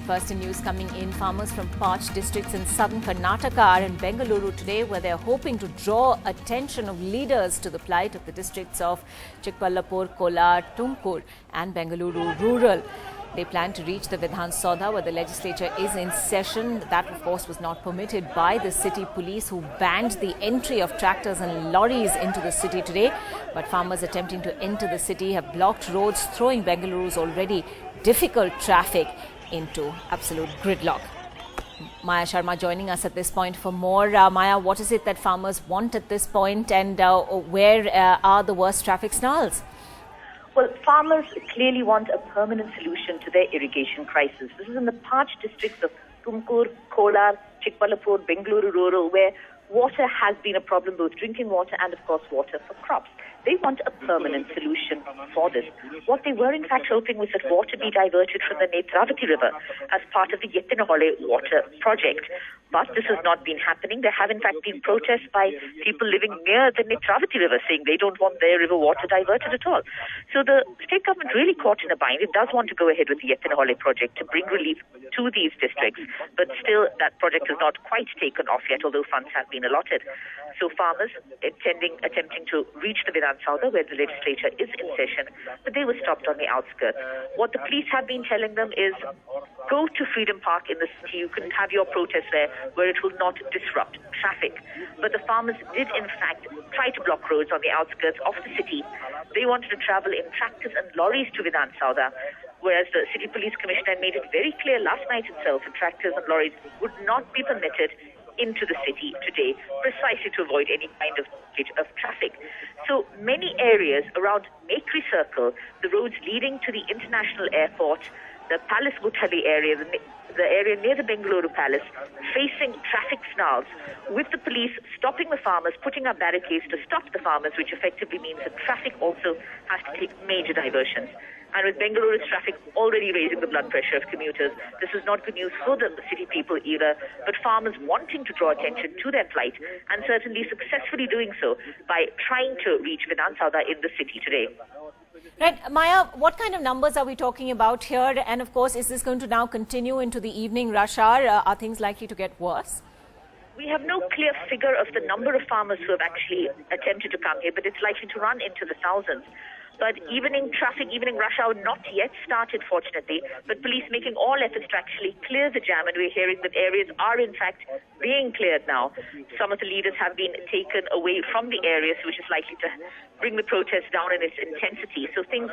First in news coming in, farmers from parched districts in southern Karnataka are in Bengaluru today, where they are hoping to draw attention of leaders to the plight of the districts of Chikballapur, Kolar, Tumkur and Bengaluru rural. They plan to reach the Vidhan Sabha, where the legislature is in session. That, of course, was not permitted by the city police, who banned the entry of tractors and lorries into the city today. But farmers attempting to enter the city have blocked roads, throwing Bengaluru's already difficult traffic into absolute gridlock. Maya Sharma joining us at this point for more. Maya, what is it that farmers want at this point, and where are the worst traffic snarls? Well, farmers clearly want a permanent solution to their irrigation crisis. This is in the parched districts of Tumkur, Kolar, Chikballapur, Bengaluru rural, where water has been a problem, both drinking water and, of course, water for crops. They want a permanent solution for this. What they were, in fact, hoping was that water be diverted from the Netravati River as part of the Yettinahole water project. But this has not been happening. There have, in fact, been protests by people living near the Netravati River saying they don't want their river water diverted at all. So the state government really caught in a bind. It does want to go ahead with the Yettinahole project to bring relief to these districts. But still, that project has not quite taken off yet, although funds have been allotted. So farmers attempting to reach the Vidhan Sabha, where the legislature is in session, but they were stopped on the outskirts. What the police have been telling them is, go to Freedom Park in the city. You can have your protest there, where it will not disrupt traffic. But the farmers did, in fact, try to block roads on the outskirts of the city. They wanted to travel in tractors and lorries to Vidhan Sabha, whereas the city police commissioner made it very clear last night itself that tractors and lorries would not be permitted into the city today, precisely to avoid any kind of traffic. So many areas around Mekri Circle, the roads leading to the international airport, the Palace Guthali area, the area near the Bengaluru Palace, facing traffic snarls, with the police stopping the farmers, putting up barricades to stop the farmers, which effectively means that traffic also has to take major diversions. And with Bengaluru's traffic already raising the blood pressure of commuters, this is not good news for the city people either, but farmers wanting to draw attention to their plight, and certainly successfully doing so by trying to reach Vidhan Sabha in the city today. Right, Maya, what kind of numbers are we talking about here? And of course, is this going to now continue into the evening rush hour? Are things likely to get worse? We have no clear figure of the number of farmers who have actually attempted to come here, but it's likely to run into the thousands. But evening traffic, evening rush hour not yet started, fortunately, but police making all efforts to actually clear the jam, and we're hearing that areas are in fact being cleared now. Some of the leaders have been taken away from the areas, which is likely to bring the protest down in its intensity. So things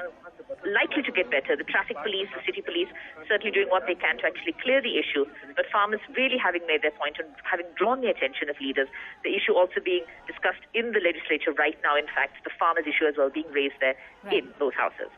likely to get better. The traffic police, the city police, certainly doing what they can to actually clear the issue, but farmers really having made their point and having drawn the attention of leaders. The issue also being discussed in the legislature right now. In fact, the farmers' issue as well being raised there in both houses.